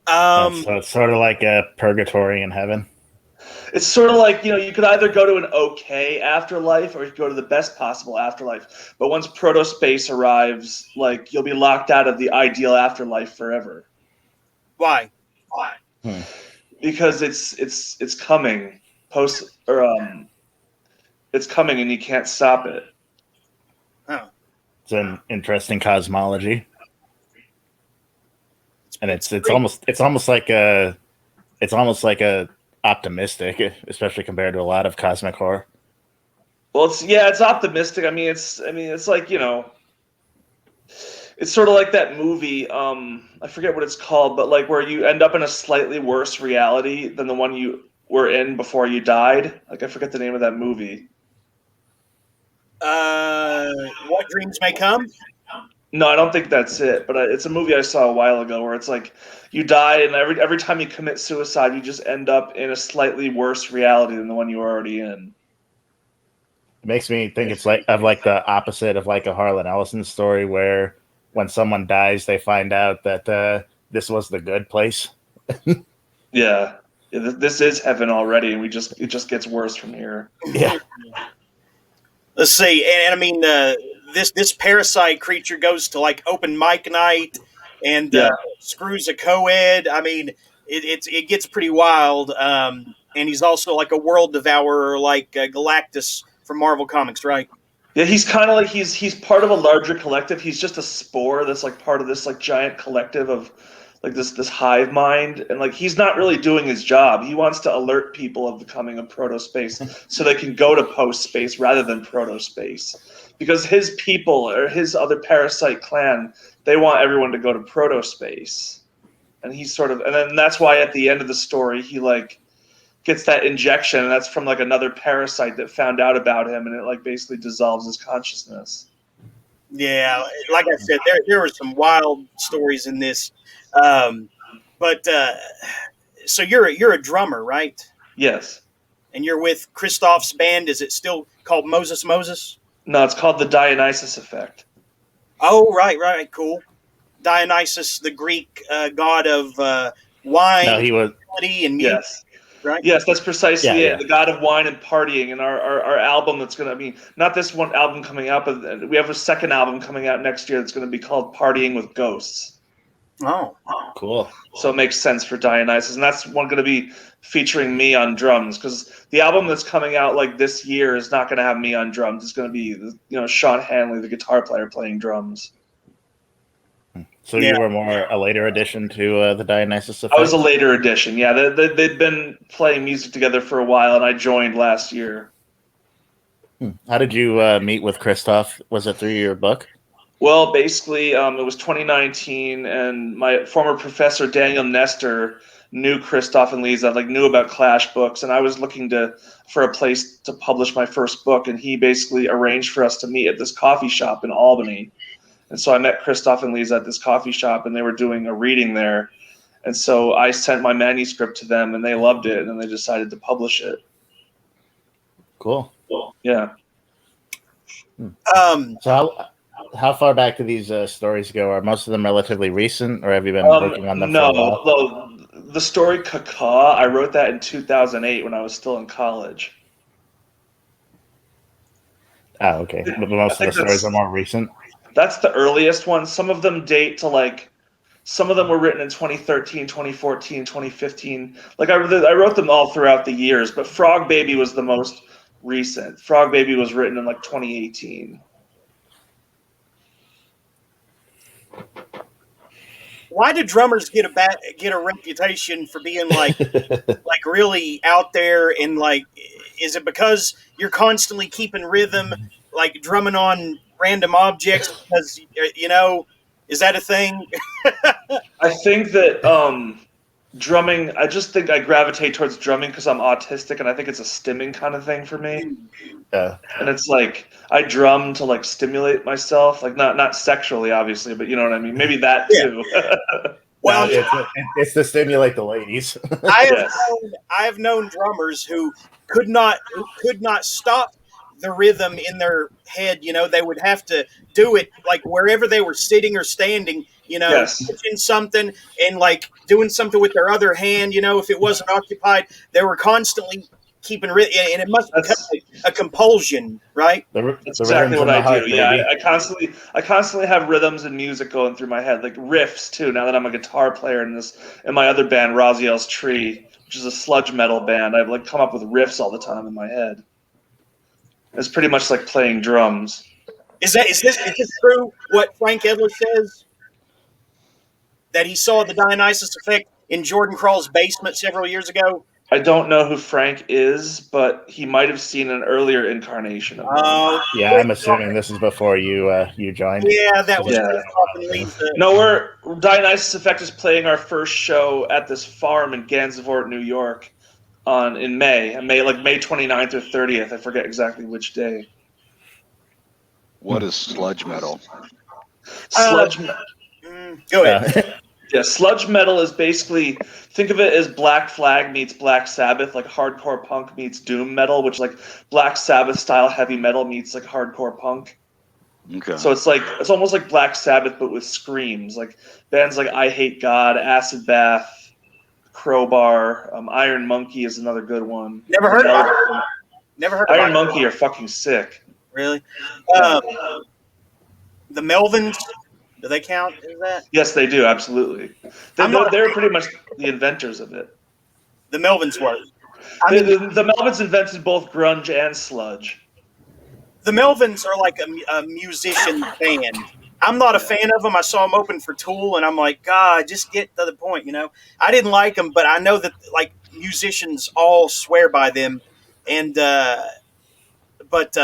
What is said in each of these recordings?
So it's sort of like a purgatory in heaven. It's sort of like, you could either go to an okay afterlife or you could go to the best possible afterlife. But once protospace arrives, like you'll be locked out of the ideal afterlife forever. Why? Hmm. Because it's coming it's coming and you can't stop it. Oh. It's an interesting cosmology, and it's almost like a optimistic, especially compared to a lot of cosmic horror. Well, it's optimistic. It's like, it's sort of like that movie, I forget what it's called, but like where you end up in a slightly worse reality than the one you were in before you died. Like I forget the name of that movie. What dreams may come? No, I don't think that's it. But it's a movie I saw a while ago where it's like you die, and every time you commit suicide, you just end up in a slightly worse reality than the one you were already in. It makes me think it's like the opposite of like a Harlan Ellison story, where when someone dies, they find out that this was the good place. Yeah, this is heaven already, and it just gets worse from here. Yeah. Let's see, and I mean, this parasite creature goes to like open mic night and Yeah. screws a co-ed. I mean, it gets pretty wild. And he's also like a world devourer, like Galactus from Marvel Comics, right? Yeah, he's kind of like he's part of a larger collective. He's just a spore that's like part of this like giant collective of like this hive mind, and like he's not really doing his job. He wants to alert people of the coming of protospace so they can go to post space rather than protospace, because his people or his other parasite clan, they want everyone to go to protospace, and and then that's why at the end of the story he like gets that injection, and that's from like another parasite that found out about him, and it like basically dissolves his consciousness. Yeah, like I said, there were some wild stories in this. But so you're a drummer, right? Yes. And you're with Christoph's band. Is it still called Moses Moses? No, it's called the Dionysus Effect. Oh, right, cool. Dionysus, the Greek god of No, wine, he was. fertility, and music, Yes. right? Yes, that's Yeah, precisely it. yeah. The god of wine and partying, and our album that's going to be, not this one album coming out, but we have a second album coming out next year that's going to be called Partying with Ghosts. Oh, Cool. So it makes sense for Dionysus, and that's one going to be featuring me on drums, because the album that's coming out like this year is not going to have me on drums. It's going to be Sean Hanley, the guitar player, playing drums. So yeah. you were more a later addition to the Dionysus Effect? I was a later addition. Yeah, they'd been playing music together for a while, and I joined last year. How did you meet with Christoph? Was it through your book? Well, basically, it was 2019, and my former professor Daniel Nestor knew Christoph and Leza, like knew about Clash books, and I was looking for a place to publish my first book, and he basically arranged for us to meet at this coffee shop in Albany. And so I met Christoph and Leza at this coffee shop, and they were doing a reading there. And so I sent my manuscript to them, and they loved it, and then they decided to publish it. Cool. Yeah. So how far back do these stories go? Are most of them relatively recent, or have you been working on them for a while? No, the story Kaka, I wrote that in 2008 when I was still in college. Oh, okay. But most of the stories are more recent. That's the earliest one. Some of them date to like, some of them were written in 2013, 2014, 2015. Like I wrote them all throughout the years, but Frog Baby was the most recent. Frog Baby was written in like 2018. Why do drummers get a reputation for being like like really out there, and like, is it because you're constantly keeping rhythm, like drumming on random objects? Because is that a thing? I think that drumming, I just think I gravitate towards drumming because I'm autistic, and I think it's a stimming kind of thing for me. And it's like I drum to like stimulate myself, like not sexually, obviously, but you know what I mean. Maybe that too. Well, It's to stimulate the ladies. I have known drummers who could not stop the rhythm in their head. They would have to do it like wherever they were sitting or standing. Yes. touching something and like doing something with their other hand. If it wasn't occupied, they were constantly keeping and it must become That's a compulsion, right? The That's rhythms exactly what in the I do. heart, Yeah, baby. I constantly have rhythms and music going through my head, like riffs too. Now that I'm a guitar player in my other band, raziel'stree, which is a sludge metal band, I've like come up with riffs all the time in my head. It's pretty much like playing drums. Is this true? What Frank Edler says that he saw the Dionysus Effect in Jordan Crawl's basement several years ago. I don't know who Frank is, but he might have seen an earlier incarnation of them. Yeah, I'm assuming this is before you joined. Yeah, that was Yeah. Christoph and Leza. No, we're Dionysus Effect is playing our first show at this farm in Gansevoort, New York, in May. Like May 29th or 30th. I forget exactly which day. What is sludge metal? Sludge. Go ahead. Yeah, sludge metal is basically, think of it as Black Flag meets Black Sabbath, like hardcore punk meets doom metal, which is like Black Sabbath style heavy metal meets like hardcore punk. Okay. So it's almost like Black Sabbath but with screams. Like bands like I Hate God, Acid Bath, Crowbar, Iron Monkey is another good one. Never heard of it. Never heard of Iron it. Monkey are fucking sick. Really? The Melvins, do they count as that? Yes, they do, absolutely. They're pretty much the inventors of it. The Melvins were. The Melvins invented both grunge and sludge. The Melvins are like a musician band. I'm not a fan of them. I saw them open for Tool, and I'm like, God, just get to the point. I didn't like them, but I know that like musicians all swear by them. And but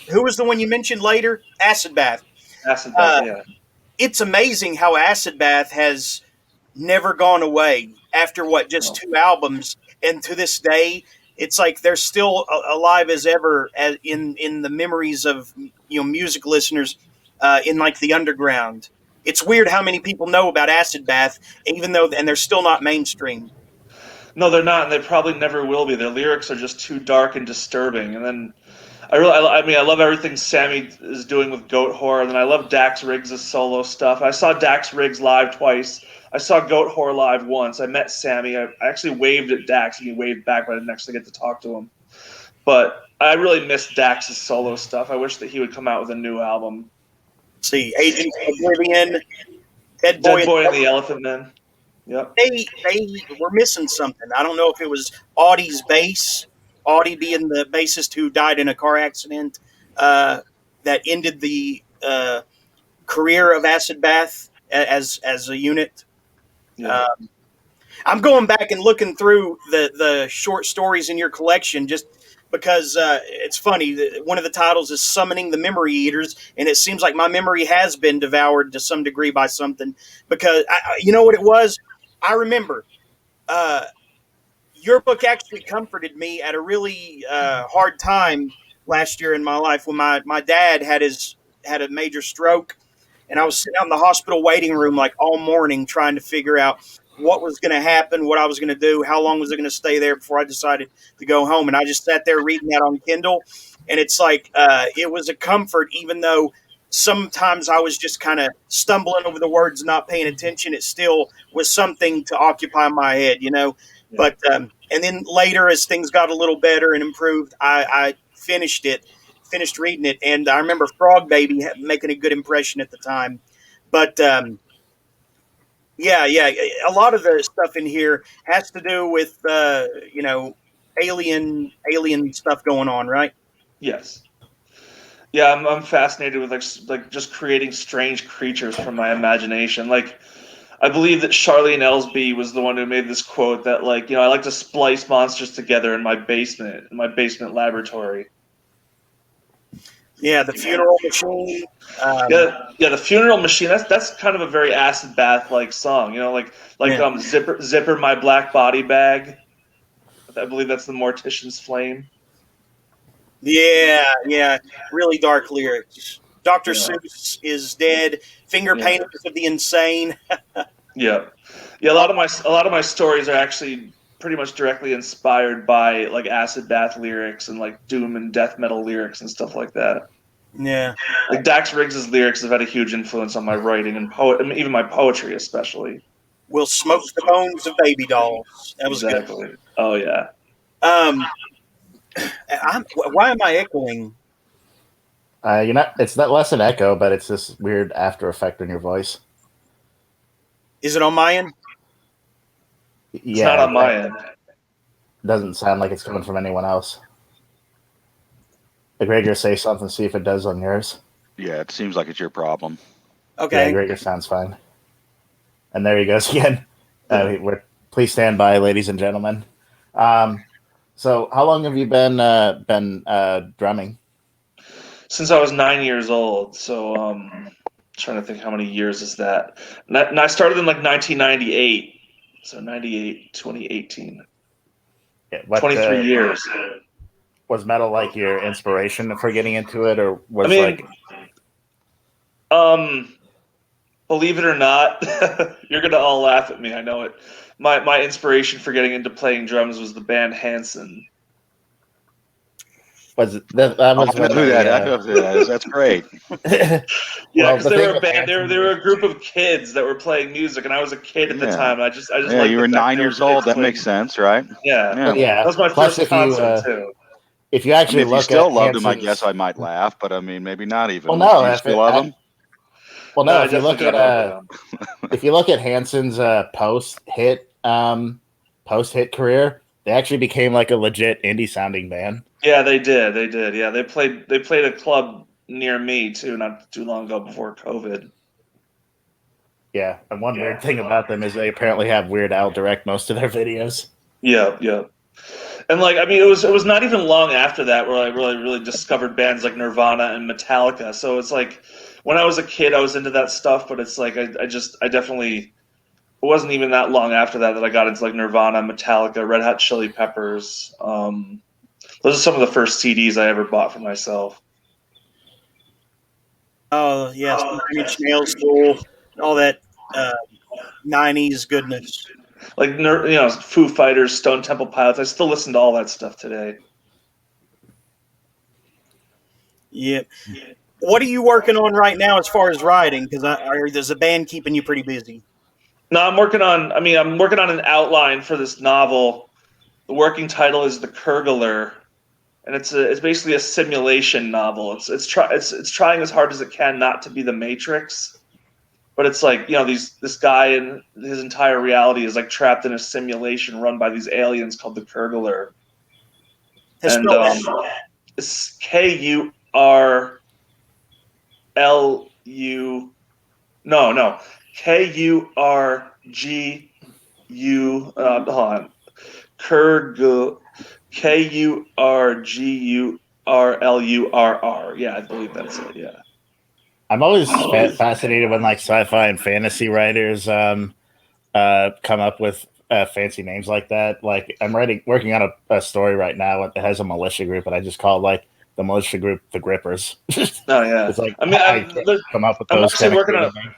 who was the one you mentioned later? Acid Bath. Acid Bath, yeah. It's amazing how Acid Bath has never gone away after just 2 albums, and to this day it's like they're still alive as ever in the memories of music listeners in like the underground. It's weird how many people know about Acid Bath, and they're still not mainstream. No, they're not, and they probably never will be. Their lyrics are just too dark and disturbing. And then I love everything Sammy is doing with Goat Whore, and then I love Dax Riggs' solo stuff. I saw Dax Riggs live twice. I saw Goat Whore live once. I met Sammy. I actually waved at Dax, and he waved back, but I didn't actually get to talk to him. But I really miss Dax's solo stuff. I wish that he would come out with a new album. Let's see, Agents of Oblivion, Dead Boy Boy and the Elephant Man. Yep. They were missing something. I don't know if it was Audie's bass, Audie being the bassist who died in a car accident that ended the career of Acid Bath as a unit. Yeah. I'm going back and looking through the short stories in your collection just because it's funny. One of the titles is Summoning the Memory Eaters, and it seems like my memory has been devoured to some degree by something because, you know what it was? I remember your book actually comforted me at a really hard time last year in my life when my dad had a major stroke, and I was sitting out in the hospital waiting room like all morning trying to figure out what was going to happen, what I was going to do, how long was I going to stay there before I decided to go home. And I just sat there reading that on Kindle, and it's like it was a comfort, even though sometimes I was just kind of stumbling over the words, not paying attention. It still was something to occupy my head, Yeah. But and then later, as things got a little better and improved, I finished reading it, and I remember Frog Baby making a good impression at the time. But yeah, a lot of the stuff in here has to do with alien stuff going on, right? Yes. Yeah, I'm fascinated with like just creating strange creatures from my imagination. Like, I believe that Charlene Ellsby was the one who made this quote that I like to splice monsters together in my basement laboratory. Yeah, the funeral machine. Yeah, the funeral machine. That's kind of a very Acid Bath like song. Yeah. Zipper my black body bag. I believe that's the Mortician's Flame. Yeah, really dark lyrics. Dr. Yeah. Seuss is dead. Finger paintings of the insane. Yeah. A lot of my stories are actually pretty much directly inspired by like Acid Bath lyrics and like doom and death metal lyrics and stuff like that. Yeah. Like Dax Riggs' lyrics have had a huge influence on my writing and even my poetry, especially. We'll smoke the bones of baby dolls. That was good. Exactly. Oh yeah. Why am I echoing? It's not less an echo, but it's this weird after effect in your voice. Is it on my end? It's not on my end. Doesn't sound like it's coming from anyone else. Gregor, say something, see if it does on yours. Yeah, it seems like it's your problem. Okay. Yeah, Gregor sounds fine. And there he goes again. Please stand by, ladies and gentlemen. So, how long have you been drumming? Since I was 9 years old. So, trying to think how many years is that. And I started in like 1998. So 98, 2018. Yeah, 23 years. Was metal like your inspiration for getting into it, or was believe it or not, you're gonna all laugh at me. I know it. My inspiration for getting into playing drums was the band Hanson. was that was I know who that is. That's great. Yeah, Well, because the they thing were a with band. Hanson They were a group of kids that were playing music, and I was a kid at the time. I just Yeah, liked you the were fact 9 they were years old. kids That playing- makes sense, right? Yeah, Yeah. that was my Plus, first concert too. if you I actually mean, if you look still at loved him, I Hanson's, guess I might laugh, but I mean, maybe not even. Well, no, Do you if still it- love him? well, No, no. I If you look definitely at don't know if you look at Hanson's post hit career, they actually became like a legit indie sounding band. Yeah, they did. They did. Yeah, they played a club near me too, not too long ago before COVID. Yeah, and one weird thing about them is they apparently have Weird Al direct most of their videos. Yeah, yeah. And like, I mean, it was not even long after that where I really discovered bands like Nirvana and Metallica. So it's like when I was a kid, I was into that stuff, but it's like I definitely it wasn't even that long after that I got into like Nirvana, Metallica, Red Hot Chili Peppers. Those are some of the first CDs I ever bought for myself. Oh yes, Nine Inch Nails, Tool, all that 90s goodness. Like Foo Fighters, Stone Temple Pilots. I still listen to all that stuff today. Yep. What are you working on right now as far as writing? Because there's a band keeping you pretty busy. No, I'm working on an outline for this novel. The working title is The Kurgler, and it's basically a simulation novel. It's trying as hard as it can not to be the Matrix, but it's like this guy and his entire reality is like trapped in a simulation run by these aliens called the Kurgler, and it's Kurlu. No, Kurgu. Hold on. Kurgu. Kurgurlurr. Yeah, I believe that's it. Yeah. I'm always fascinated when like sci-fi and fantasy writers come up with fancy names like that. Like I'm working on a story right now that has a militia group, and I just call it like the militia group the Grippers. Oh yeah. It's like I mean, I can't come up with those kind of names.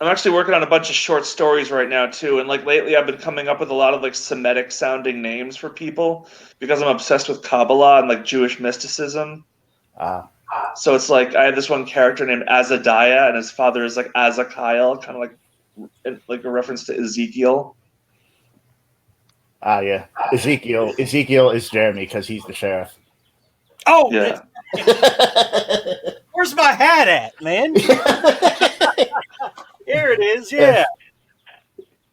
I'm actually working on a bunch of short stories right now too, and like lately I've been coming up with a lot of like Semitic sounding names for people because I'm obsessed with Kabbalah and like Jewish mysticism. So it's like I have this one character named Azadiah, and his father is like Azakiel, kind of like a reference to Ezekiel. Yeah. Ezekiel is Jeremy because he's the sheriff. Oh, yeah. Where's my hat at, man? Here it is. Yeah.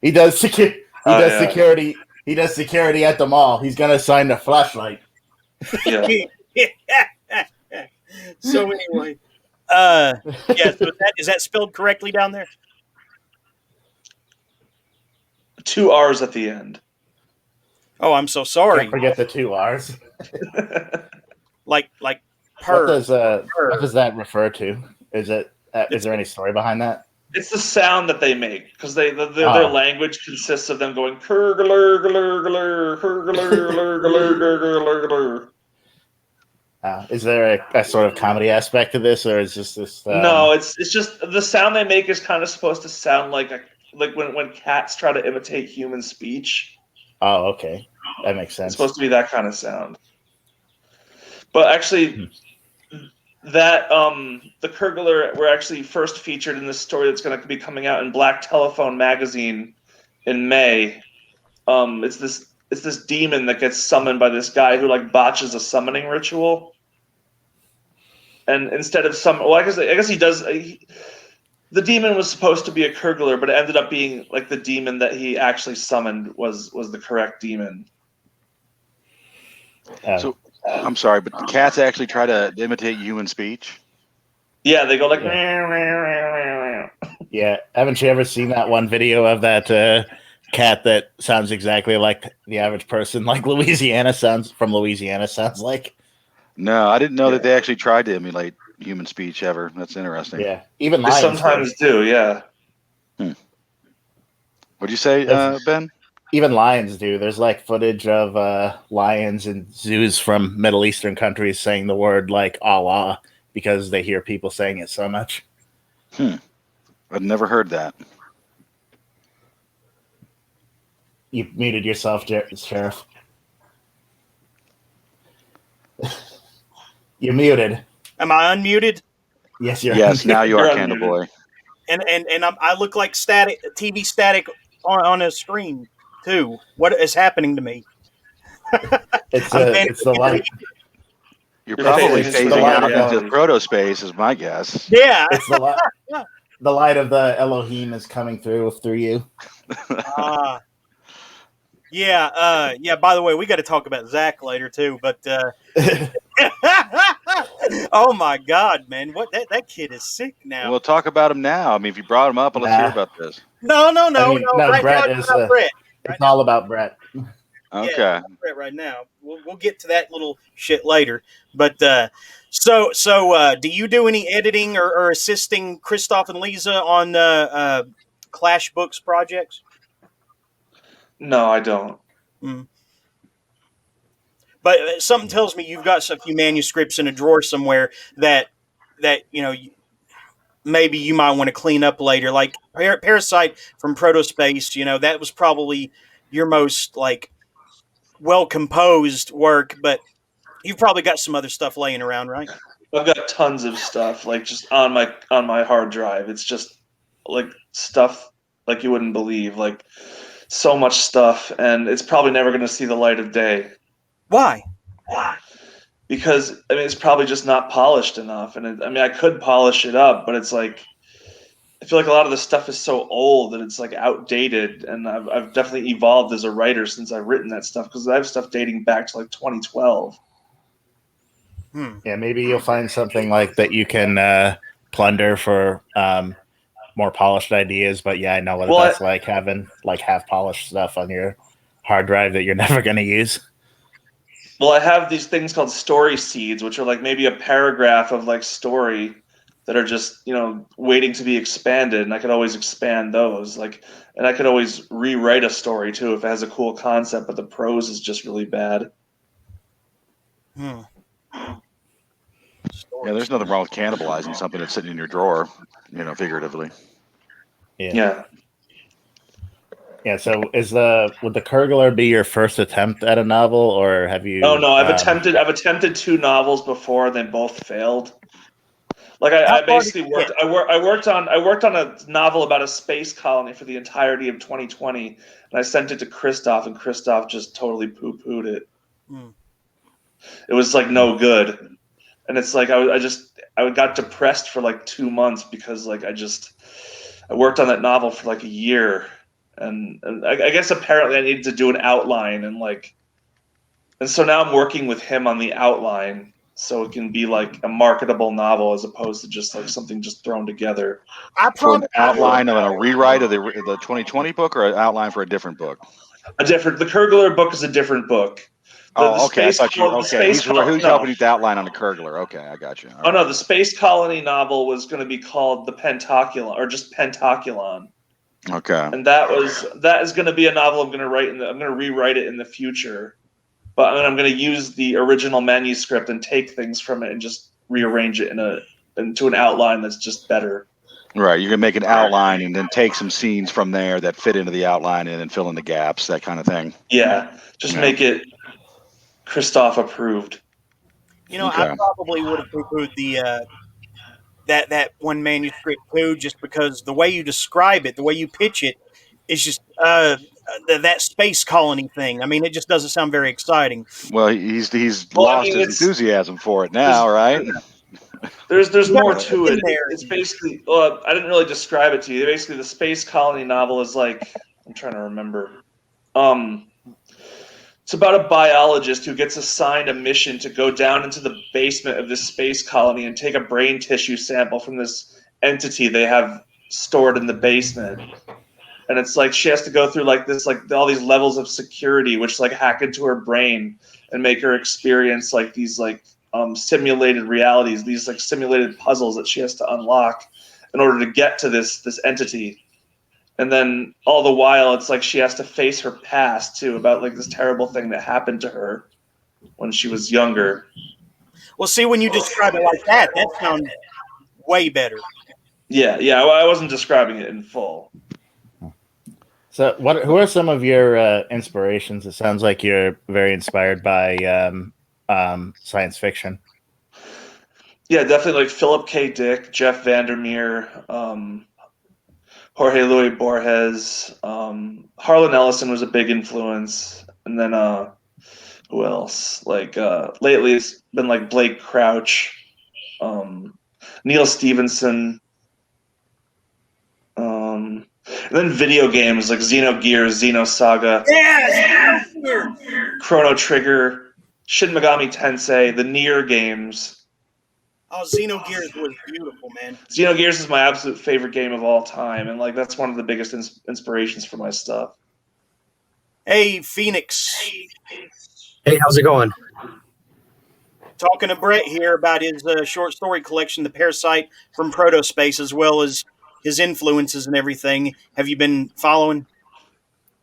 He does security. He does security at the mall. He's gonna sign the flashlight. Yeah. So anyway, yeah. So is that spelled correctly down there? 2 R's at the end. Oh, I'm so sorry. Can't forget the 2 R's. Like per. What does that refer to? Is it? Is there any story behind that? It's the sound that they make because their language consists of them going kurgler, gler, kurgler. Is there a sort of comedy aspect to this, or is just this? No, it's just the sound they make is kind of supposed to sound like when cats try to imitate human speech. Oh, okay, that makes sense. It's supposed to be that kind of sound. But actually, that the Kurgler were actually first featured in this story that's going to be coming out in Black Telephone magazine in May. It's this demon that gets summoned by this guy who like botches a summoning ritual, and instead of I guess he does. The demon was supposed to be a Kurgler, but it ended up being like the demon that he actually summoned was the correct demon. So I'm sorry, but the cats actually try to imitate human speech. Yeah, they go like. Yeah, haven't you ever seen that one video of that cat that sounds exactly like the average person, like Louisiana sounds like? No, I didn't know that they actually tried to emulate human speech ever. That's interesting. Yeah, even They lions sometimes do. Yeah. What'd you say, Ben? Even lions do. There's like footage of lions in zoos from Middle Eastern countries saying the word like Allah because they hear people saying it so much. I've never heard that. You muted yourself, Sheriff. You're muted. Am I unmuted? Yes, you're. Yes, now you are, You're Candle Boy. And I look like TV static on a screen too. What is happening to me? It's the light. You're probably It's the phasing light out of into reality. protospace, is my guess. Yeah. It's the light. The light of the Elohim is coming through you. Yeah. By the way, we got to talk about Zach later too. But oh my God, man, what that kid is sick now. We'll talk about him now. I mean, if you brought him up, let's hear about this. No. I mean, no, Right Brett now, is. it's about Brett. It's all about Brett. Okay. Yeah, Brett right now. We'll get to that little shit later. But so do you do any editing or assisting Christoph and Leza on Clash Books projects? No, I don't. But something tells me you've got a few manuscripts in a drawer somewhere that maybe you might want to clean up later. Like Parasite from Protospace, that was probably your most like well composed work, but you've probably got some other stuff laying around, right? I've got tons of stuff like just on my hard drive. It's just like stuff like you wouldn't believe, like so much stuff, and it's probably never going to see the light of day. Why? Because I mean, it's probably just not polished enough, and I could polish it up, but it's like I feel like a lot of the stuff is so old that it's like outdated, and I've definitely evolved as a writer since I've written that stuff because I have stuff dating back to like 2012. Yeah, maybe you'll find something like that you can plunder for more polished ideas. But yeah, I know what that's like having like half polished stuff on your hard drive that you're never going to use. Well, I have these things called story seeds, which are like maybe a paragraph of like story that are just, waiting to be expanded. And I could always expand those. And I could always rewrite a story too if it has a cool concept, but the prose is just really bad. Yeah, there's nothing wrong with cannibalizing something that's sitting in your drawer, figuratively. Yeah. Yeah, so would the Kurgler be your first attempt at a novel, or have you? Oh no, I've attempted 2 novels before, and they both failed. Like I basically worked. I worked on a novel about a space colony for the entirety of 2020, and I sent it to Christoph, and Christoph just totally poo-pooed it. It was like no good, and it's like I got depressed for like 2 months because like I worked on that novel for like a year. And I guess apparently I needed to do an outline and so now I'm working with him on the outline so it can be like a marketable novel as opposed to just like something just thrown together. For an outline of a rewrite of the 2020 book or an outline for a different book? The Kurgler book is a different book. Okay. I thought who's helping you with the outline on the Kurgler? Okay, I got you. All right. No, the Space Colony novel was going to be called The Pentaculon or just Pentaculon. Okay. And that is going to be a novel I'm going to write I'm going to rewrite it in the future, but I'm going to use the original manuscript and take things from it and just rearrange it into an outline that's just better. Right, you're gonna make an outline and then take some scenes from there that fit into the outline and then fill in the gaps, that kind of thing. Yeah, just make it Christoph approved. I Okay. probably would have poo-pooed the that one manuscript too, just because the way you describe it, the way you pitch it, is just that space colony thing. I mean, it just doesn't sound very exciting. Well, he's Well, I lost mean, his it's enthusiasm for it there's now, right? there's You more gotta to get it. in there. It's basically I didn't really describe it to you. Basically, the space colony novel is like, I'm trying to remember. It's about a biologist who gets assigned a mission to go down into the basement of this space colony and take a brain tissue sample from this entity they have stored in the basement. And it's like she has to go through like this, like all these levels of security, which like hack into her brain and make her experience like these like simulated realities, these like simulated puzzles that she has to unlock in order to get to this entity. And then all the while, it's like she has to face her past too, about like this terrible thing that happened to her when she was younger. Well, see, when you describe it like that sounds way better. Yeah, I wasn't describing it in full. So, who are some of your inspirations? It sounds like you're very inspired by science fiction. Yeah, definitely like Philip K. Dick, Jeff Vandermeer, Jorge Luis Borges, Harlan Ellison was a big influence, and then who else? Like lately, it's been like Blake Crouch, Neil Stevenson, and then video games like Xenogears, Xenosaga, Yeah, Chrono Trigger, Shin Megami Tensei, the Nier games. oh, Xenogears was beautiful, man. Xenogears is my absolute favorite game of all time, and like that's one of the biggest inspirations for my stuff. Hey, Phoenix. Hey, how's it going? Talking to Brett here about his short story collection, The Parasite from Protospace, as well as his influences and everything. Have you been following?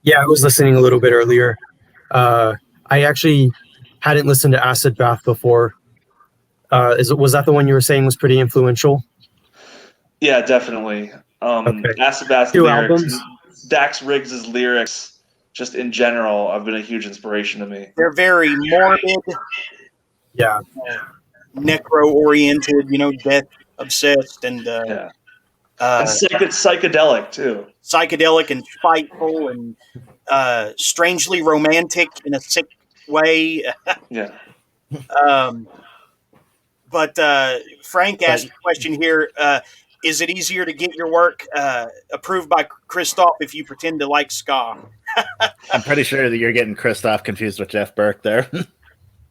Yeah, I was listening a little bit earlier. I actually hadn't listened to Acid Bath before. Was that the one you were saying was pretty influential? Yeah, definitely. Okay. Acid Bath's 2 lyrics, albums? Dax Riggs' lyrics, just in general, have been a huge inspiration to me. They're very morbid, Yeah. necro-oriented, death obsessed, and Yeah, and psychedelic too. psychedelic and spiteful and strangely romantic in a sick way. Yeah. But Frank asked a question here. Is it easier to get your work approved by Christoph if you pretend to like ska? I'm pretty sure that you're getting Christoph confused with Jeff Burke there.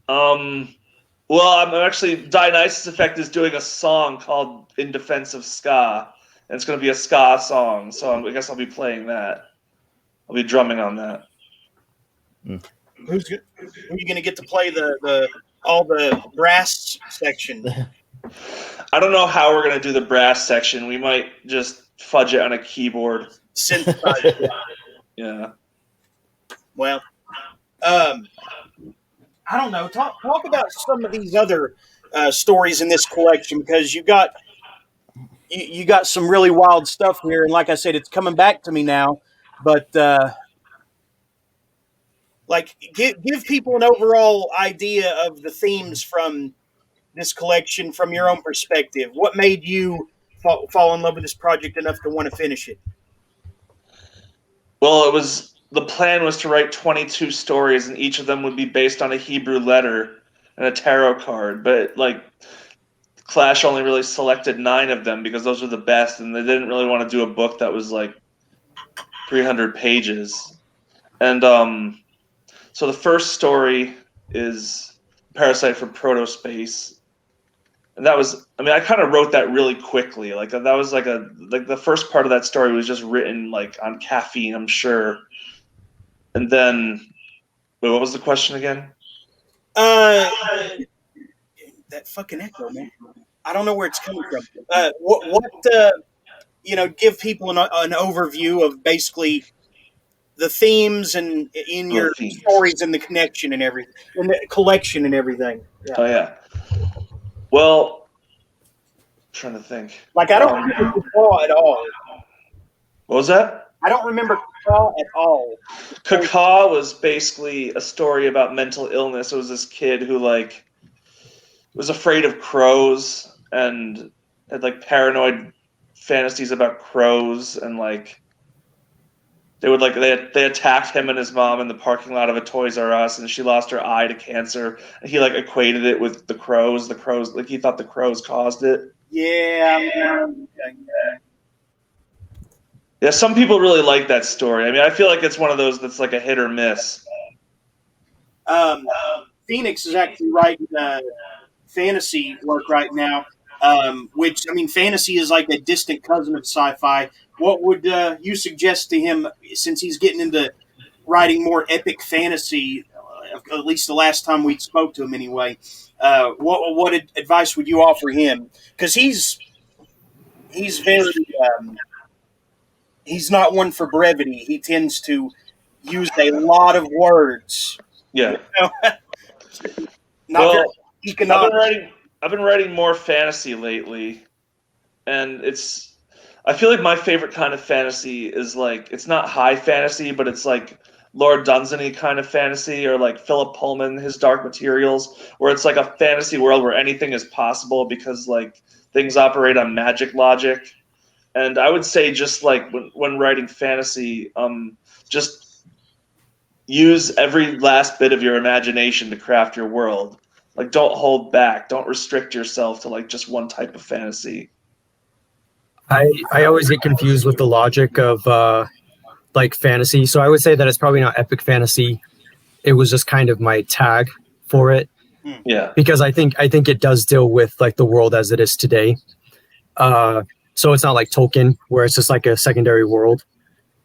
Well, I'm actually Dionysus Effect is doing a song called "In Defense of Ska," and it's going to be a ska song. So I guess I'll be playing that. I'll be drumming on that. Who are you going to get to play all the brass section? I don't know how we're going to do the brass section. We might just fudge it on a keyboard. Synthesizer. Yeah. Well, I don't know. Talk about some of these other stories in this collection, because you got some really wild stuff here, and like I said, it's coming back to me now. But give people an overall idea of the themes from this collection from your own perspective. What made you fall in love with this project enough to want to finish it? Well, the plan was to write 22 stories, and each of them would be based on a Hebrew letter and a tarot card. But like, Clash only really selected 9 of them because those are the best, and they didn't really want to do a book that was like 300 pages. And so the first story is Parasite from Protospace. And that was, I kind of wrote that really quickly. Like that was like the first part of that story was just written like on caffeine, I'm sure. And then, wait, what was the question again? That fucking echo, man. I don't know where it's coming from. Give people an overview of basically the themes and in your stories and the connection and everything, and the collection and everything. Yeah. Oh yeah. Well, I'm trying to think. Like I don't remember Cacaw at all. What was that? I don't remember Cacaw at all. Cacaw was basically a story about mental illness. It was this kid who was afraid of crows and had like paranoid fantasies about crows, and like they attacked him and his mom in the parking lot of a Toys R Us, and she lost her eye to cancer, and he like equated it with the crows. Like he thought the crows caused it. Yeah. Yeah, some people really like that story. I mean, I feel like it's one of those that's like a hit or miss. Phoenix is actually writing fantasy work right now, which, I mean, fantasy is like a distant cousin of sci-fi. What would you suggest to him, since he's getting into writing more epic fantasy, at least the last time we spoke to him anyway? What advice would you offer him? Because he's very... he's not one for brevity. He tends to use a lot of words. Yeah. Not very economic. I've been writing more fantasy lately, and I feel like my favorite kind of fantasy is like, it's not high fantasy, but it's like Lord Dunsany kind of fantasy, or like Philip Pullman, his Dark Materials, where it's like a fantasy world where anything is possible because like things operate on magic logic. And I would say, just like when writing fantasy, just use every last bit of your imagination to craft your world. Like, don't hold back. Don't restrict yourself to like just one type of fantasy. I always get confused with the logic of like fantasy. So I would say that it's probably not epic fantasy. It was just kind of my tag for it. Yeah. Because I think it does deal with like the world as it is today. So it's not like Tolkien, where it's just like a secondary world.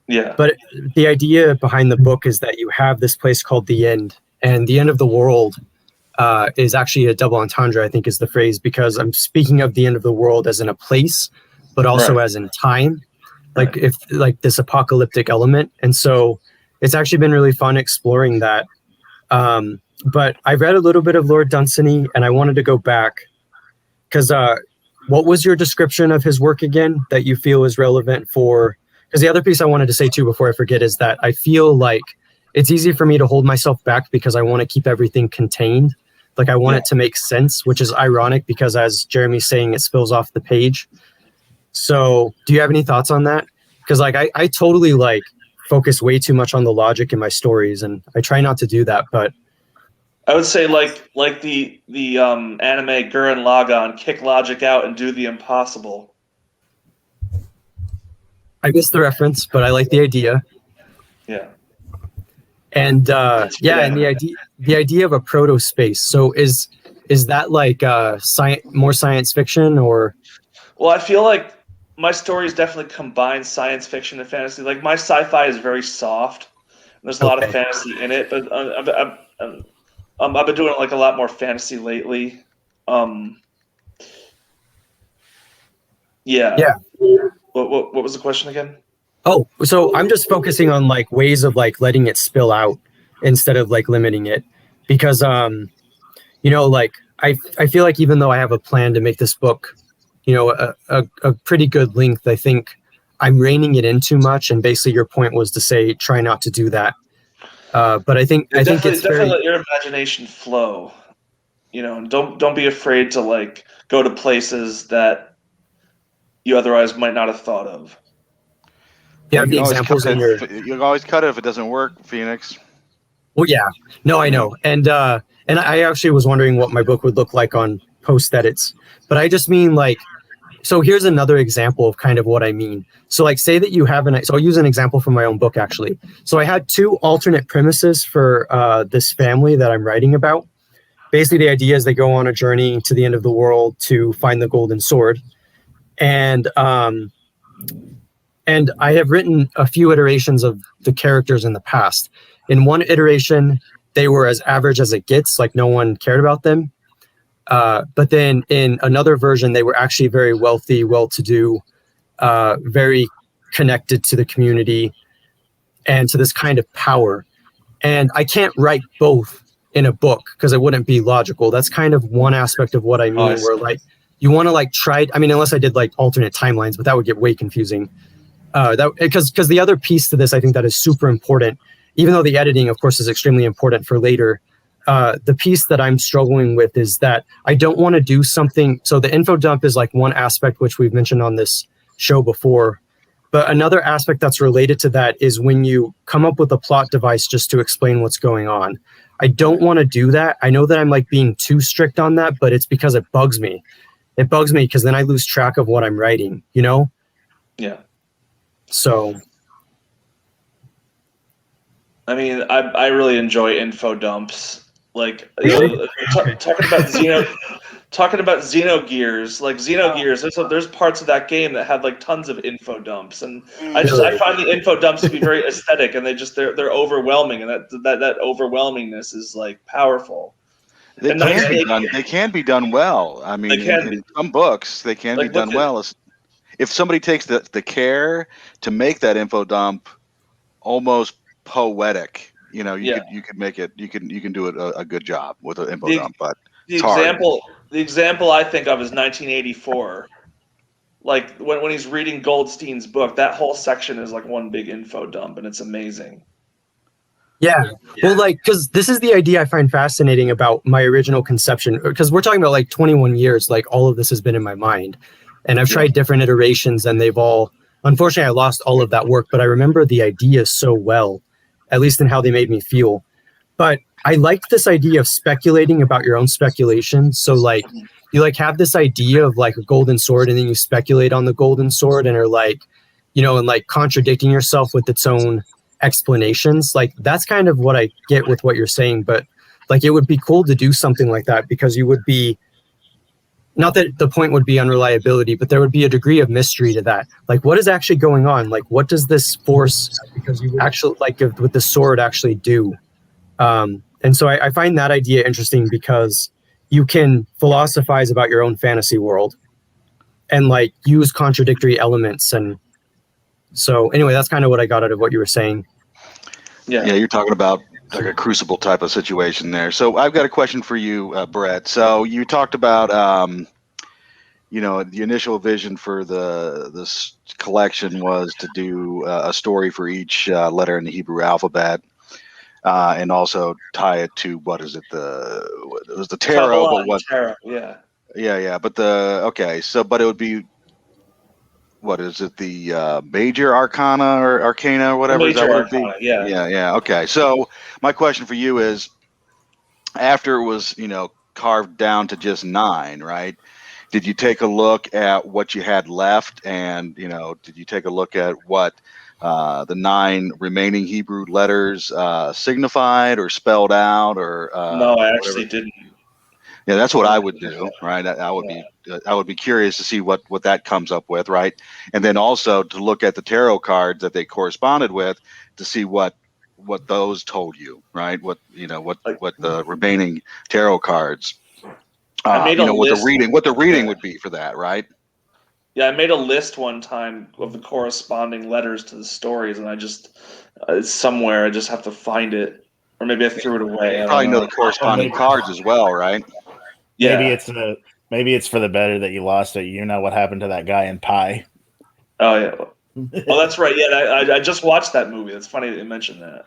Yeah. But the idea behind the book is that you have this place called the End, and the end of the world is actually a double entendre, I think is the phrase, because I'm speaking of the end of the world as in a place, but also as in time, like if like this apocalyptic element. And so it's actually been really fun exploring that. But I read a little bit of Lord Dunsany, and I wanted to go back because what was your description of his work again that you feel is relevant for? Because the other piece I wanted to say too before I forget is that I feel like it's easy for me to hold myself back because I want to keep everything contained. Like I want it to make sense, which is ironic because, as Jeremy's saying, it spills off the page. So do you have any thoughts on that? Because like I totally like focus way too much on the logic in my stories, and I try not to do that, but I would say like the anime Gurren Lagann, kick logic out and do the impossible. I missed the reference, but I like the idea. Yeah. And and the idea of a proto space. So is that like more science fiction, or? Well, I feel like my stories definitely combine science fiction and fantasy. Like my sci-fi is very soft. There's a lot of fantasy in it, but I've been doing like a lot more fantasy lately. Yeah. What was the question again? Oh, so I'm just focusing on like ways of like letting it spill out instead of like limiting it, because like I feel like even though I have a plan to make this book, a pretty good length, I think I'm reining it in too much. And basically, your point was to say try not to do that. But I think it's definitely let your imagination flow. Don't be afraid to like go to places that you otherwise might not have thought of. Yeah, the examples in your. You can always cut it if it doesn't work, Phoenix. Well, yeah, no, I know, and I actually was wondering what my book would look like on post edits, but I just mean like. So here's another example of kind of what I mean. So like say that you have so I'll use an example from my own book actually. So I had two alternate premises for this family that I'm writing about. Basically the idea is they go on a journey to the end of the world to find the golden sword. And I have written a few iterations of the characters in the past. In one iteration, they were as average as it gets, like no one cared about them. But then in another version, they were actually very wealthy, well-to-do, very connected to the community and to this kind of power. And I can't write both in a book because it wouldn't be logical. That's kind of one aspect of what I mean, where like you want to like try. I mean, unless I did like alternate timelines, but that would get way confusing. Because the other piece to this, I think that is super important, even though the editing, of course, is extremely important for later. the piece that I'm struggling with is that I don't want to do something. So the info dump is like one aspect, which we've mentioned on this show before. But another aspect that's related to that is when you come up with a plot device just to explain what's going on. I don't want to do that. I know that I'm like being too strict on that, but it's because it bugs me. It bugs me because then I lose track of what I'm writing, you know? Yeah. So. I mean, I really enjoy info dumps. Like, Really? talking about Xenogears, like Xenogears, there's parts of that game that had like tons of info dumps, and I Really? find the info dumps to be very aesthetic, and they're overwhelming, and that overwhelmingness is like powerful. They And can be done. They can be done well. I mean, in some books, they can be Like, look done well. If somebody takes the care to make that info dump almost poetic, you know, you could make it. You can do it a good job with an info dump, but the it's hard. example I think of is 1984. Like when he's reading Goldstein's book, that whole section is like one big info dump, and it's amazing. Yeah. Well, like, because this is the idea I find fascinating about my original conception, because we're talking about like 21 years, like all of this has been in my mind. And I've tried different iterations, and they've all, unfortunately, I lost all of that work, but I remember the idea so well, at least in how they made me feel. But I liked this idea of speculating about your own speculation. So, like, you like have this idea of like a golden sword, and then you speculate on the golden sword and are like, you know, and like contradicting yourself with its own explanations. Like that's kind of what I get with what you're saying, but like it would be cool to do something like that, because you would be, not that the point would be unreliability, but there would be a degree of mystery to that. Like what is actually going on? Like what does this force actually, like with the sword, actually do? And so I find that idea interesting, because you can philosophize about your own fantasy world and like use contradictory elements. And so anyway, that's kind of what I got out of what you were saying. Yeah. Yeah, you're talking about like a crucible type of situation there. So I've got a question for you, Brett. So you talked about, you know, the initial vision for this collection was to do a story for each letter in the Hebrew alphabet, and also tie it to it was the tarot, but what? Tarot, yeah. Yeah. But but it would be, what is it? The major arcana or arcana or whatever. Is that Major what it'd be? arcana, yeah. Yeah. Okay. So my question for you is, after it was, you know, carved down to just 9, right? Did you take a look at what you had left, and you know, did you take a look at what the 9 remaining Hebrew letters signified or spelled out, or No, I whatever? actually didn't. Yeah, that's what I would do, right? I would be curious to see what that comes up with, right? And then also to look at the tarot cards that they corresponded with to see what those told you, right? What the remaining tarot cards, I made you a know, list. what the reading would be for that, right? Yeah, I made a list one time of the corresponding letters to the stories, and I just it's somewhere. I just have to find it, or maybe I threw it away. You I probably don't know know. the corresponding cards as well, right? Yeah. Maybe it's for the better that you lost it. You know what happened to that guy in Pi. Oh yeah. Oh, that's right. Yeah, I just watched that movie. It's funny that you mentioned that.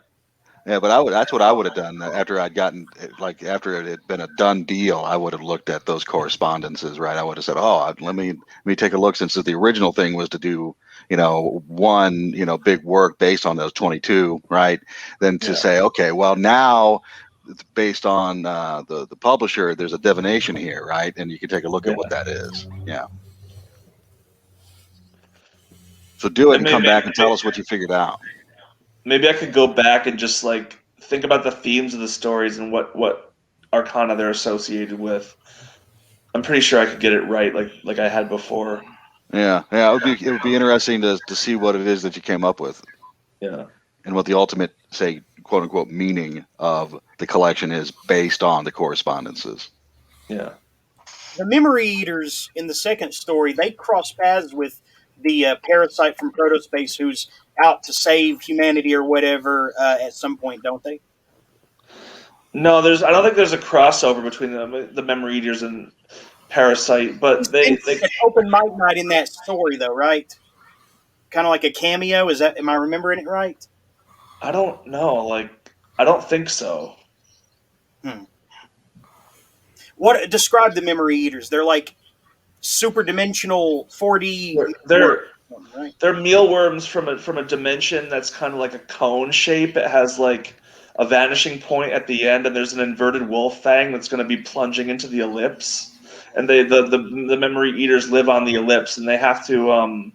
Yeah, but that's what I would have done after I'd gotten, like, after it had been a done deal. I would have looked at those correspondences, right? I would have said, "Oh, let me take a look," since the original thing was to do, you know, one, you know, big work based on those 22, right? Then to say, okay, well now, based on the publisher, there's a divination here, right? And you can take a look at what that is. Yeah. So do it and come back and tell us what you figured out. Maybe I could go back and just like think about the themes of the stories and what arcana they're associated with. I'm pretty sure I could get it right, like I had before. Yeah. It would be interesting to see what it is that you came up with. Yeah. And what the ultimate, say, quote unquote, meaning of the collection is based on the correspondences. Yeah. The memory eaters in the second story, they cross paths with the parasite from Protospace who's out to save humanity or whatever at some point, don't they? No, I don't think there's a crossover between the memory eaters and Parasite, but they open mic night in that story though, right? Kind of like a cameo. Am I remembering it right? I don't know. Like, I don't think so. What describe the memory eaters? They're like super dimensional 4D. They're mealworms from a dimension that's kind of like a cone shape. It has like a vanishing point at the end, and there's an inverted wolf fang that's going to be plunging into the ellipse. And the memory eaters live on the ellipse, and they have to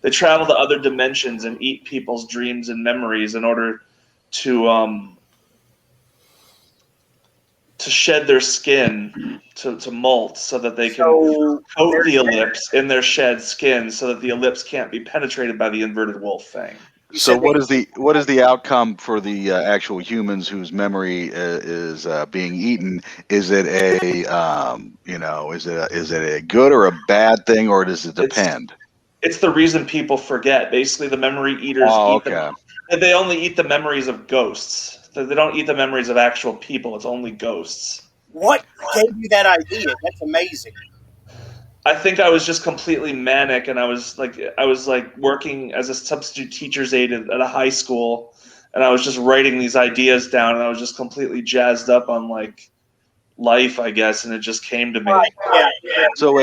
they travel to other dimensions and eat people's dreams and memories in order to shed their skin to molt so that they can coat the ellipse in their shed skin so that the ellipse can't be penetrated by the inverted wolf fang. So what is the outcome for the actual humans whose memory is being eaten? Is it a is it a good or a bad thing, or does it depend? It's the reason people forget. Basically, the memory eaters they only eat the memories of ghosts. They don't eat the memories of actual people. It's only ghosts. What gave you that idea? That's amazing. I think I was just completely manic, and I was like working as a substitute teacher's aide at a high school, and I was just writing these ideas down, and I was just completely jazzed up on like life, I guess, and it just came to me. Yeah. So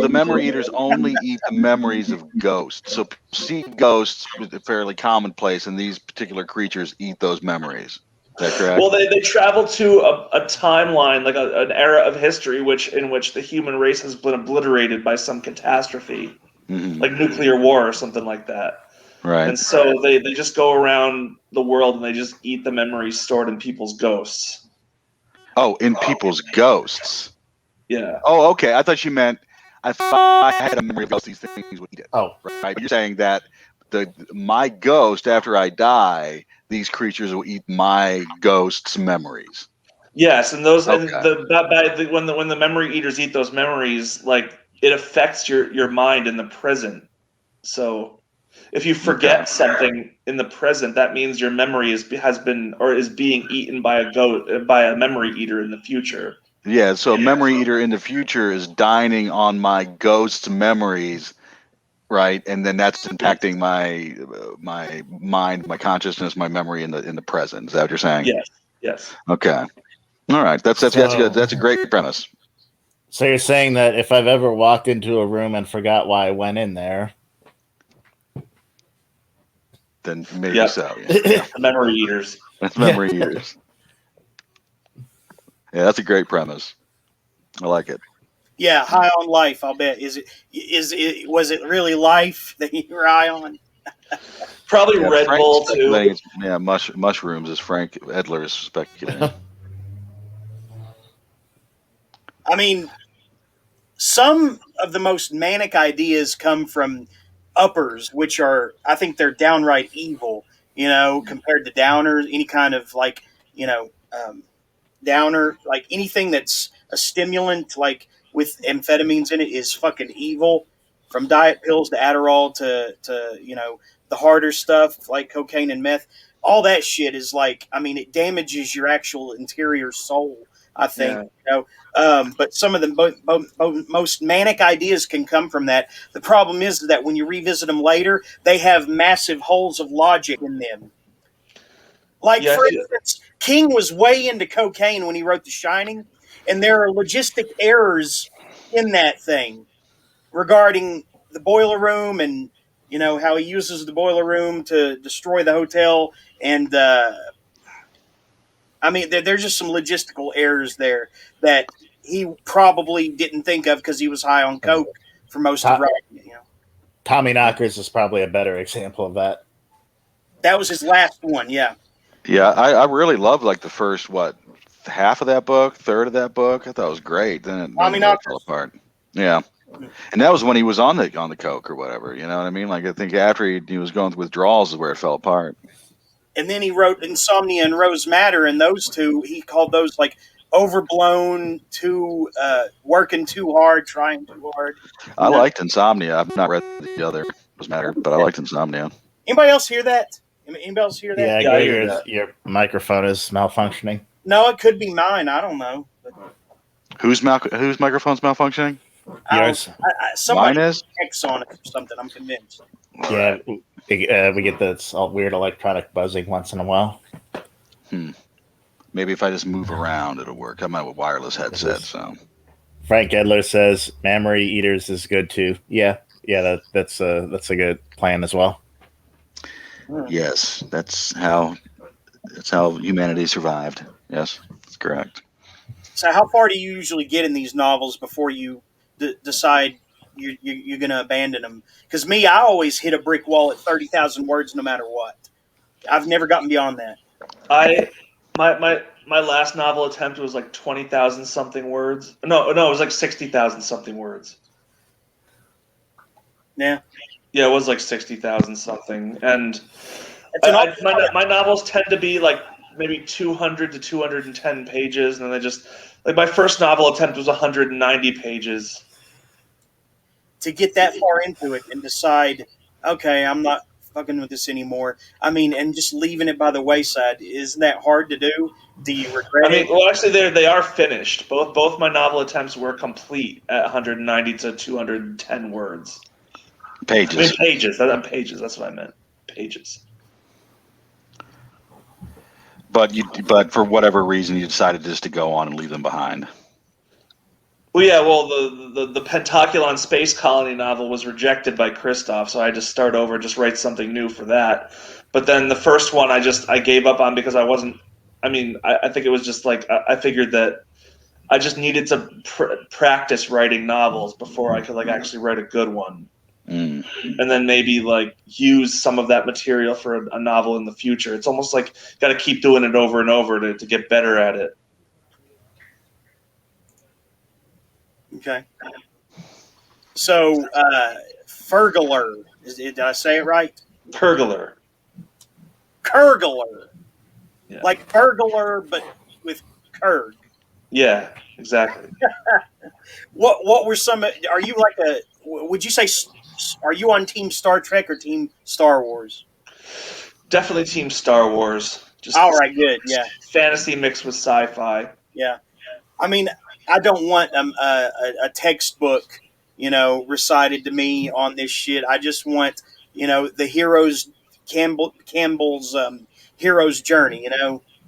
the memory eaters only eat the memories of ghosts. So people see ghosts, fairly commonplace, and these particular creatures eat those memories. Is that correct? Well, they travel to a timeline, like an era of history in which the human race has been obliterated by some catastrophe, like nuclear war or something like that. Right. And so they just go around the world and they just eat the memories stored in people's ghosts. Oh, in people's ghosts. Yeah. Oh, okay. I thought you meant I thought I had a memory of ghosts. These things would eat it. Oh, right. But you're saying that my ghost, after I die, these creatures will eat my ghost's memories. Yes, and those Okay. and when the memory eaters eat those memories, like it affects your mind in the present. So if you forget something in the present, that means your memory is being eaten by a memory eater in the future. Yeah, so a memory eater in the future is dining on my ghost's memories, right? And then that's impacting my mind, my consciousness, my memory in the present. Is that what you're saying? Yes. Okay. All right. That's good. That's a great premise. So you're saying that if I've ever walked into a room and forgot why I went in there, then maybe so. Yeah. The memory eaters. That's memory eaters. Yeah, that's a great premise. I like it. Yeah, high on life. I'll bet. Was it really life that you were high on? Probably Red Bull too. Yeah, mushrooms, as Frank Edler is speculating. I mean, some of the most manic ideas come from uppers, which are, I think they're downright evil, compared to downers, any kind of like, downer, like anything that's a stimulant, like with amphetamines in it, is fucking evil. From diet pills to Adderall to the harder stuff like cocaine and meth, all that shit is like, I mean, it damages your actual interior soul, I think. But some of the most manic ideas can come from that. The problem is that when you revisit them later, they have massive holes of logic in them. Like, for instance, King was way into cocaine when he wrote The Shining, and there are logistic errors in that thing regarding the boiler room and, how he uses the boiler room to destroy the hotel. And, I mean, there's just some logistical errors there that he probably didn't think of because he was high on coke for most of writing. Tommy Knockers is probably a better example of that. That was his last one, yeah. Yeah, I really loved like the first half of that book, third of that book. I thought it was great. Then it really fell apart. Yeah, and that was when he was on the coke or whatever. You know what I mean? Like I think after he was going through withdrawals is where it fell apart. And then he wrote Insomnia and Rose Matter, and those two, he called those like overblown, working too hard, trying too hard. I liked Insomnia. I've not read the other Rose Matter, but I liked Insomnia. Anybody else hear that? Anybody else hear that? Yeah, I hear your microphone is malfunctioning. No, it could be mine. I don't know. Whose microphone's malfunctioning? Yours. Mine is? X on it or something. I'm convinced. Yeah, we get this all weird electronic buzzing once in a while. maybe if I just move around, it'll work. I'm on a wireless headset, so. Frank Edler says Memory Eaters is good too. Yeah, that's a good plan as well. Yes, that's how humanity survived. Yes, that's correct. So, how far do you usually get in these novels before you decide you're going to abandon them? Because me, I always hit a brick wall at 30,000 words, no matter what. I've never gotten beyond that. My last novel attempt was like 20,000 something words. No, it was like 60,000 something words. Yeah. Yeah, it was like 60,000 something, and my novels tend to be like maybe 200 to 210 pages, and then my first novel attempt was 190 pages. To get that far into it and decide, okay, I'm not fucking with this anymore. I mean, and just leaving it by the wayside, isn't that hard to do? Do you regret it? Well, actually, they are finished. Both my novel attempts were complete at 190 to 210 words. Pages. Pages. Pages. That's what I meant. Pages. But for whatever reason, you decided just to go on and leave them behind. Well, yeah. Well, the Pentaculon Space Colony novel was rejected by Christoph, so I just start over, just write something new for that. But then the first one, I gave up on because I wasn't. I think it was just like I figured that I just needed to practice writing novels before I could actually write a good one. And then maybe use some of that material for a novel in the future. It's almost like got to keep doing it over and over to get better at it. Okay. So, Fergler, did I say it right? Pergoler. Kurgler. Yeah. Like burglar, but with Kurg. Yeah, exactly. What were some? Are you would you say? Are you on Team Star Trek or Team Star Wars? Definitely Team Star Wars. Just all right, good. Yeah, fantasy mixed with sci-fi. Yeah, I mean, I don't want a textbook, recited to me on this shit. I just want, the hero's Campbell's hero's journey.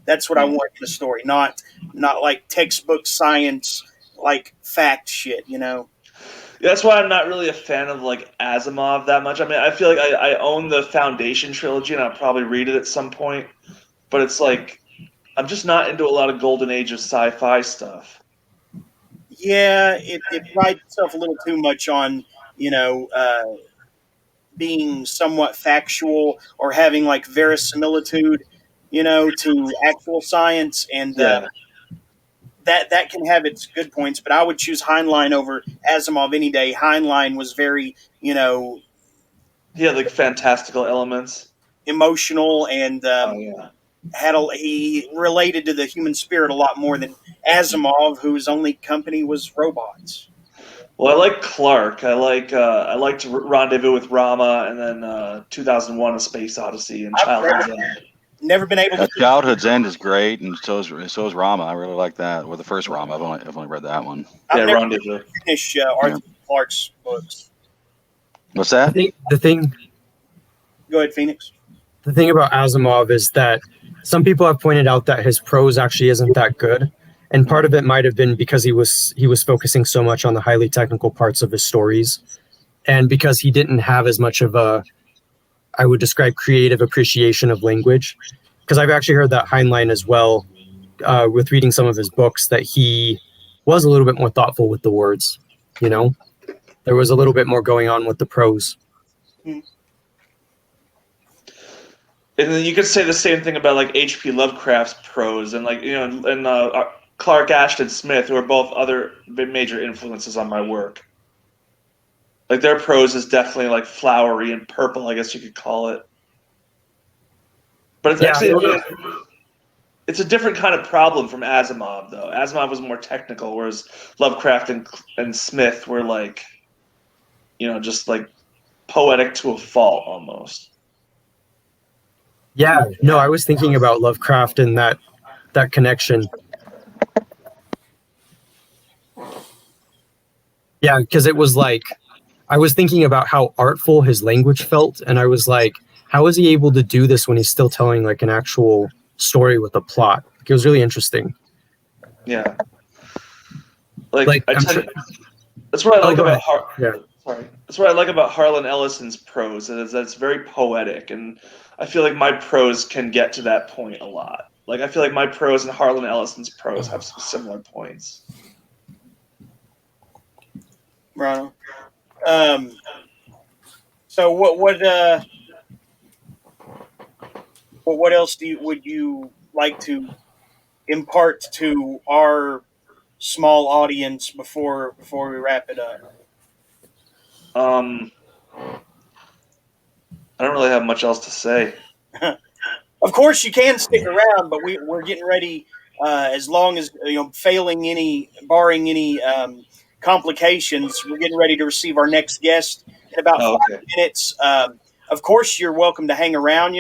That's what I want in a story, not like textbook science, like fact shit. That's why I'm not really a fan of Asimov that much. I feel like I own the Foundation trilogy and I'll probably read it at some point. But it's I'm just not into a lot of Golden Age of sci-fi stuff. Yeah, it prides itself a little too much on, being somewhat factual or having verisimilitude, to actual science. And that can have its good points, but I would choose Heinlein over Asimov any day. Heinlein was very, he had fantastical elements, emotional, and he related to the human spirit a lot more than Asimov, whose only company was robots. Well, I like Clark. I liked Rendezvous with Rama, and then 2001: A Space Odyssey and Childhood's End. Never been able to. Childhood's End is great, and so is Rama. I really like that. Or the first Rama. I've only read that one. I've never finished Arthur Clarke's books. What's that? The thing. Go ahead, Phoenix. The thing about Asimov is that some people have pointed out that his prose actually isn't that good, and part of it might have been because he was focusing so much on the highly technical parts of his stories, and because he didn't have as much of a, I would describe, creative appreciation of language. Because I've actually heard that Heinlein as well, with reading some of his books, that he was a little bit more thoughtful with the words. There was a little bit more going on with the prose. And then you could say the same thing about H.P. Lovecraft's prose and Clark Ashton Smith, who are both other major influences on my work. Their prose is definitely flowery and purple, I guess you could call it. But it's actually it's a different kind of problem from Asimov, though. Asimov was more technical, whereas Lovecraft and Smith were just poetic to a fault almost. Yeah, no, I was thinking about Lovecraft and that connection. Yeah, because it was I was thinking about how artful his language felt, and I was like, how is he able to do this when he's still telling an actual story with a plot. It was really interesting. Yeah. Like, I I'm tend, sure- that's what I like go about ahead. sorry. That's what I like about Harlan Ellison's prose is that it's very poetic, and I feel like my prose can get to that point a lot. Like I feel like my prose and Harlan Ellison's prose have some similar points. Right on. So what else would you like to impart to our small audience before we wrap it up? I don't really have much else to say. Of course, you can stick around, but we're getting ready. As long as barring any complications, we're getting ready to receive our next guest in about Oh, 5 minutes. Of course, you're welcome to hang around,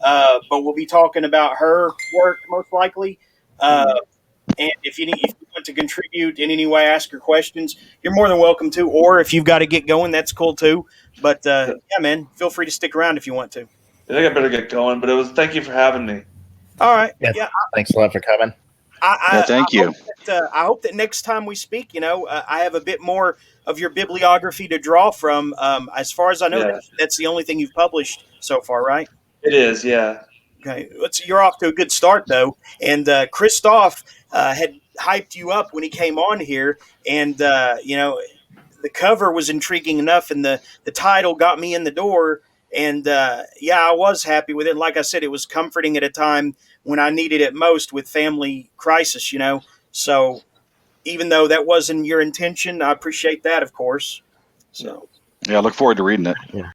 but we'll be talking about her work most likely. And if you want to contribute in any way, ask your questions, you're more than welcome to. Or if you've got to get going, that's cool too. But yeah, man, feel free to stick around if you want to. I think I better get going, but thank you for having me. All right. Yeah. Yeah. Thanks a lot for coming. Thank you. I hope that next time we speak, I have a bit more of your bibliography to draw from. As far as I know, Yeah. that's the only thing you've published so far, right? It is, yeah. Okay, you're off to a good start though. And Christoph had hyped you up when he came on here, and the cover was intriguing enough, and the title got me in the door. And yeah, I was happy with it. Like I said, it was comforting at a time when I needed it most with family crisis. So even though that wasn't your intention, I appreciate that, of course. So Yeah, I look forward to reading it.